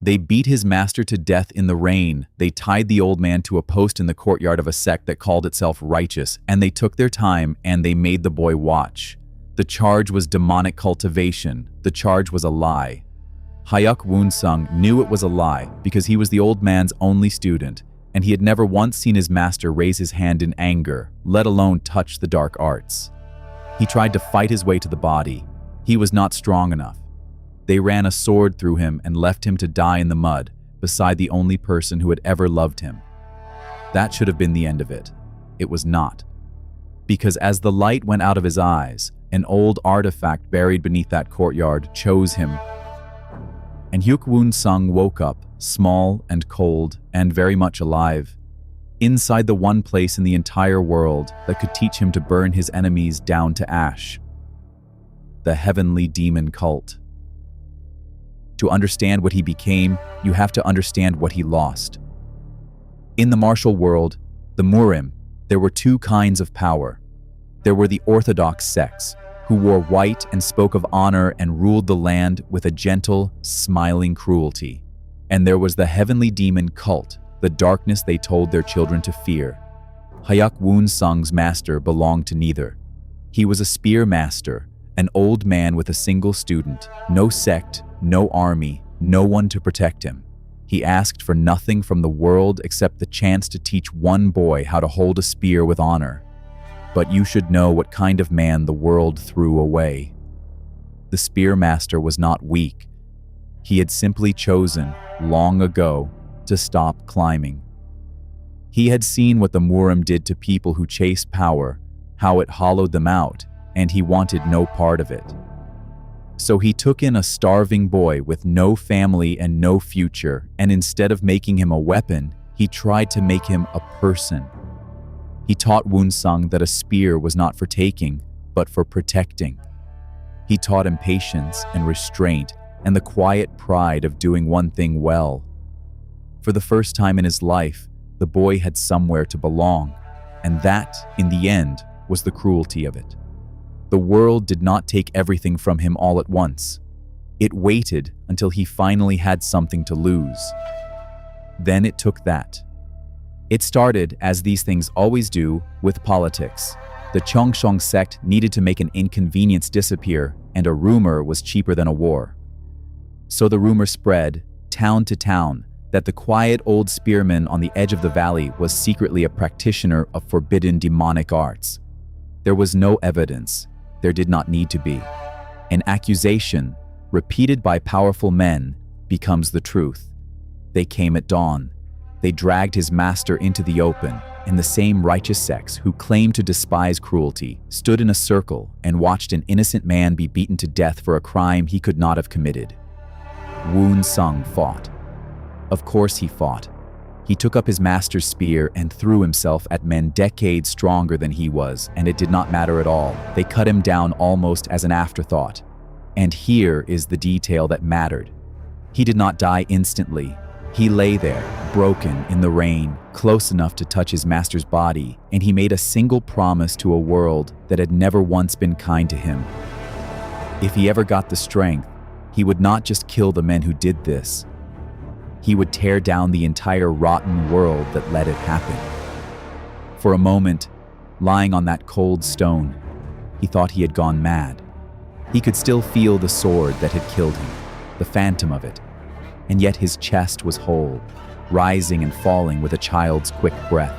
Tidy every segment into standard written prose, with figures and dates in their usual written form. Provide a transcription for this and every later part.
They beat his master to death in the rain. They tied the old man to a post in the courtyard of a sect that called itself righteous, and they took their time and they made the boy watch. The charge was demonic cultivation. The charge was a lie. Hyuk Woon-sung knew it was a lie because he was the old man's only student, and he had never once seen his master raise his hand in anger, let alone touch the dark arts. He tried to fight his way to the body. He was not strong enough. They ran a sword through him and left him to die in the mud, beside the only person who had ever loved him. That should have been the end of it. It was not. Because as the light went out of his eyes, an old artifact buried beneath that courtyard chose him. And Hyuk Woon-sung woke up, small and cold and very much alive, inside the one place in the entire world that could teach him to burn his enemies down to ash. The heavenly demon cult. To understand what he became, you have to understand what he lost. In the martial world, the Murim, there were two kinds of power. There were the orthodox sects, who wore white and spoke of honor and ruled the land with a gentle, smiling cruelty. And there was the heavenly demon cult, the darkness they told their children to fear. Hyuk Woon-sung's master belonged to neither. He was a spear master, an old man with a single student, no sect, no army, no one to protect him. He asked for nothing from the world except the chance to teach one boy how to hold a spear with honor. But you should know what kind of man the world threw away. The spear master was not weak. He had simply chosen, long ago, to stop climbing. He had seen what the Murim did to people who chased power, how it hollowed them out, and he wanted no part of it. So he took in a starving boy with no family and no future, and instead of making him a weapon, he tried to make him a person. He taught Woon-sung that a spear was not for taking, but for protecting. He taught him patience and restraint and the quiet pride of doing one thing well. For the first time in his life, the boy had somewhere to belong, and that, in the end, was the cruelty of it. The world did not take everything from him all at once. It waited until he finally had something to lose. Then it took that. It started, as these things always do, with politics. The Chongshong sect needed to make an inconvenience disappear, and a rumor was cheaper than a war. So the rumor spread, town to town, that the quiet old spearman on the edge of the valley was secretly a practitioner of forbidden demonic arts. There was no evidence. There did not need to be. An accusation, repeated by powerful men, becomes the truth. They came at dawn. They dragged his master into the open, and the same righteous sects who claimed to despise cruelty stood in a circle and watched an innocent man be beaten to death for a crime he could not have committed. Woon-sung fought. Of course he fought. He took up his master's spear and threw himself at men decades stronger than he was, and it did not matter at all. They cut him down almost as an afterthought. And here is the detail that mattered. He did not die instantly. He lay there, broken in the rain, close enough to touch his master's body, and he made a single promise to a world that had never once been kind to him. If he ever got the strength, he would not just kill the men who did this. He would tear down the entire rotten world that let it happen. For a moment, lying on that cold stone, he thought he had gone mad. He could still feel the sword that had killed him, the phantom of it, and yet his chest was whole, rising and falling with a child's quick breath.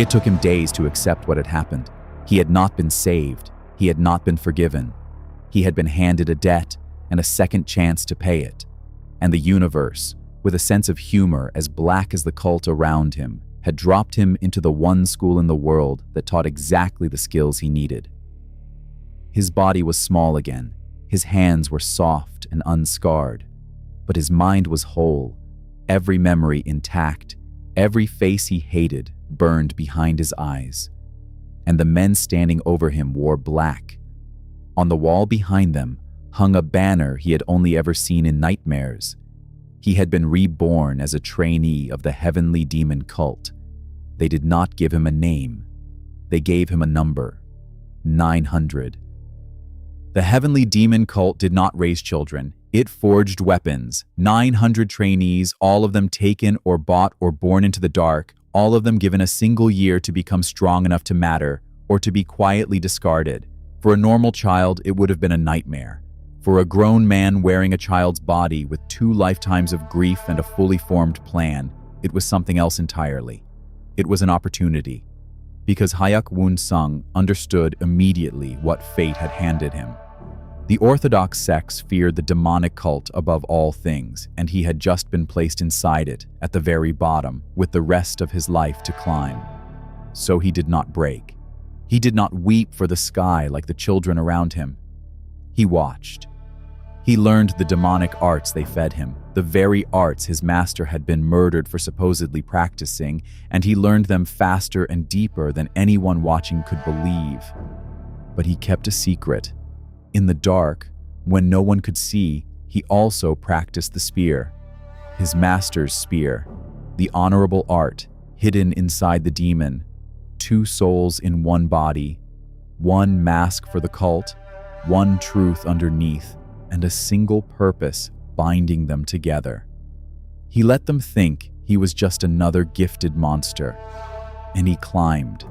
It took him days to accept what had happened. He had not been saved. He had not been forgiven. He had been handed a debt and a second chance to pay it. And the universe, with a sense of humor as black as the cult around him, had dropped him into the one school in the world that taught exactly the skills he needed. His body was small again. His hands were soft and unscarred. But his mind was whole, every memory intact, every face he hated burned behind his eyes. And the men standing over him wore black. On the wall behind them hung a banner he had only ever seen in nightmares. He had been reborn as a trainee of the heavenly demon cult. They did not give him a name. They gave him a number, 900. The heavenly demon cult did not raise children. It forged weapons, 900 trainees, all of them taken or bought or born into the dark, all of them given a single year to become strong enough to matter or to be quietly discarded. For a normal child, it would have been a nightmare. For a grown man wearing a child's body with 2 lifetimes of grief and a fully formed plan, it was something else entirely. It was an opportunity. Because Hyak Woon-sung understood immediately what fate had handed him. The Orthodox sects feared the demonic cult above all things, and he had just been placed inside it, at the very bottom, with the rest of his life to climb. So he did not break. He did not weep for the sky like the children around him. He watched. He learned the demonic arts they fed him, the very arts his master had been murdered for supposedly practicing, and he learned them faster and deeper than anyone watching could believe. But he kept a secret. In the dark, when no one could see, he also practiced the spear. His master's spear, the honorable art, hidden inside the demon. 2 souls in one body, 1 mask for the cult, 1 truth underneath, and a single purpose binding them together. He let them think he was just another gifted monster, and he climbed.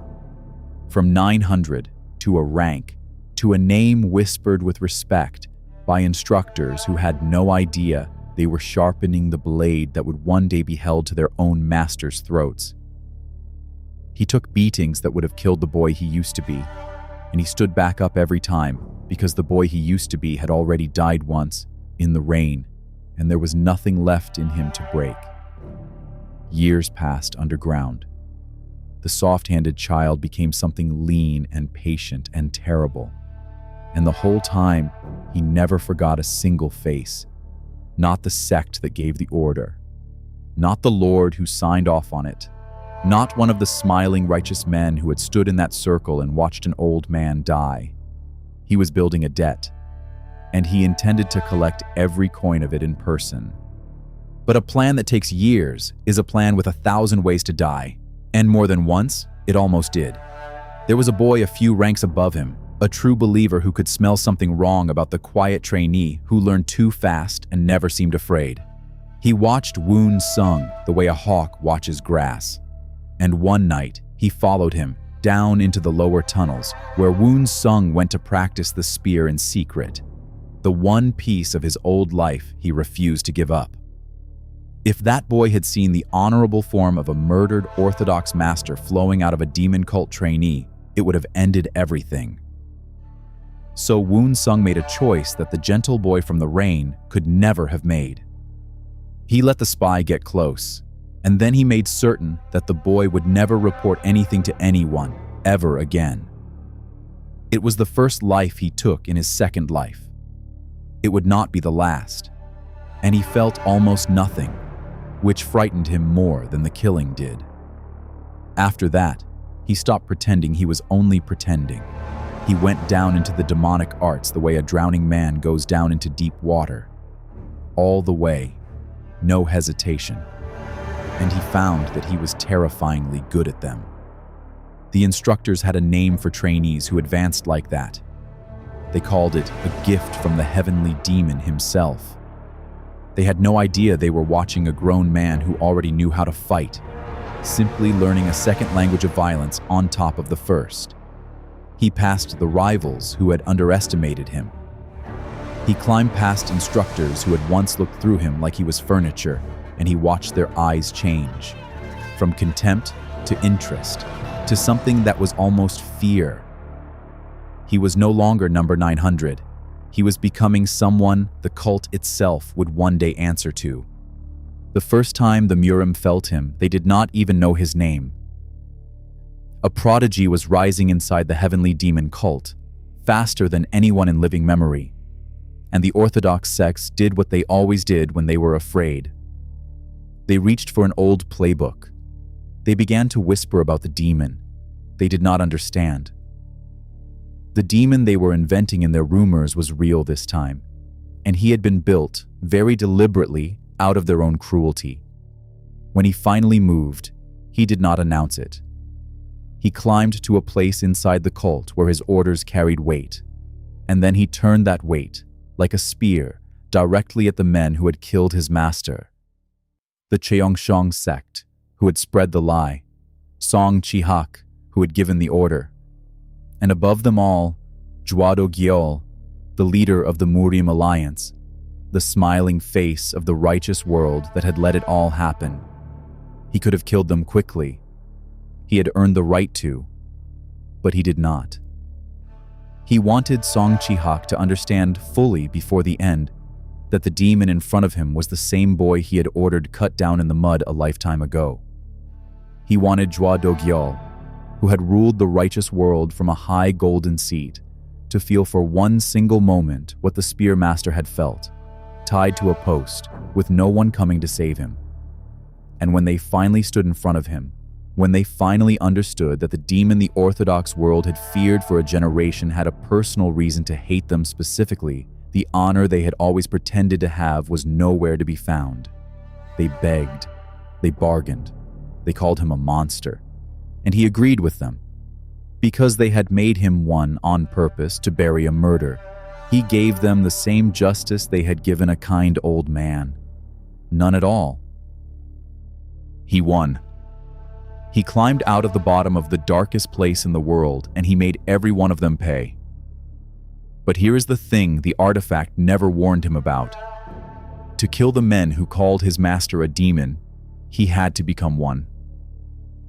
From 900 to a rank, to a name whispered with respect by instructors who had no idea they were sharpening the blade that would one day be held to their own masters' throats. He took beatings that would have killed the boy he used to be, and he stood back up every time because the boy he used to be had already died once, in the rain, and there was nothing left in him to break. Years passed underground. The soft-handed child became something lean and patient and terrible, and the whole time he never forgot a single face, not the sect that gave the order, not the Lord who signed off on it, not one of the smiling righteous men who had stood in that circle and watched an old man die. He was building a debt, and he intended to collect every coin of it in person. But a plan that takes years is a plan with 1,000 ways to die, and more than once, it almost did. There was a boy a few ranks above him, a true believer who could smell something wrong about the quiet trainee who learned too fast and never seemed afraid. He watched Woon-sung the way a hawk watches grass. And one night, he followed him down into the lower tunnels where Woon-sung went to practice the spear in secret, the one piece of his old life he refused to give up. If that boy had seen the honorable form of a murdered Orthodox master flowing out of a demon cult trainee, it would have ended everything. So Woon-sung made a choice that the gentle boy from the rain could never have made. He let the spy get close, and then he made certain that the boy would never report anything to anyone, ever again. It was the first life he took in his second life. It would not be the last, and he felt almost nothing, which frightened him more than the killing did. After that, he stopped pretending he was only pretending. He went down into the demonic arts the way a drowning man goes down into deep water. All the way, no hesitation. And he found that he was terrifyingly good at them. The instructors had a name for trainees who advanced like that. They called it a gift from the heavenly demon himself. They had no idea they were watching a grown man who already knew how to fight, simply learning a second language of violence on top of the first. He passed the rivals who had underestimated him. He climbed past instructors who had once looked through him like he was furniture, and he watched their eyes change, from contempt to interest, to something that was almost fear. He was no longer number 900. He was becoming someone the cult itself would one day answer to. The first time the Murim felt him, they did not even know his name. A prodigy was rising inside the heavenly demon cult, faster than anyone in living memory. And the Orthodox sects did what they always did when they were afraid. They reached for an old playbook. They began to whisper about the demon. They did not understand. The demon they were inventing in their rumors was real this time, and he had been built, very deliberately, out of their own cruelty. When he finally moved, he did not announce it. He climbed to a place inside the cult where his orders carried weight, and then he turned that weight, like a spear, directly at the men who had killed his master. The Cheongshong sect, who had spread the lie, Song Chi-hak, who had given the order, and above them all, Jwado Gyeol, the leader of the Murim alliance, the smiling face of the righteous world that had let it all happen. He could have killed them quickly. He had earned the right to, but he did not. He wanted Song Chi-hak to understand fully before the end that the demon in front of him was the same boy he had ordered cut down in the mud a lifetime ago. He wanted Jwa Do-gyeol, who had ruled the righteous world from a high golden seat, to feel for one single moment what the spear master had felt, tied to a post, with no one coming to save him. And when they finally stood in front of him, when they finally understood that the demon the Orthodox world had feared for a generation had a personal reason to hate them specifically, the honor they had always pretended to have was nowhere to be found. They begged, they bargained, they called him a monster, and he agreed with them. Because they had made him one on purpose to bury a murder, he gave them the same justice they had given a kind old man. None at all. He won. He climbed out of the bottom of the darkest place in the world, and he made every one of them pay. But here is the thing the artifact never warned him about. To kill the men who called his master a demon, he had to become one.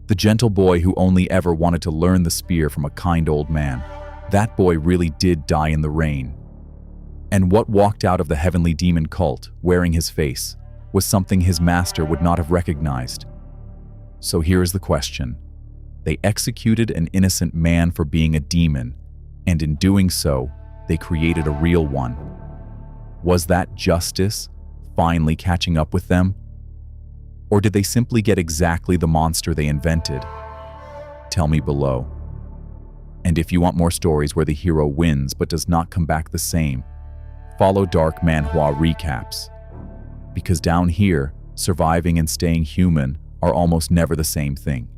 The gentle boy who only ever wanted to learn the spear from a kind old man, that boy really did die in the rain. And what walked out of the heavenly demon cult, wearing his face, was something his master would not have recognized. So here is the question. They executed an innocent man for being a demon, and in doing so, they created a real one. Was that justice finally catching up with them? Or did they simply get exactly the monster they invented? Tell me below. And if you want more stories where the hero wins but does not come back the same, follow Dark Manhwa recaps. Because down here, surviving and staying human are almost never the same thing.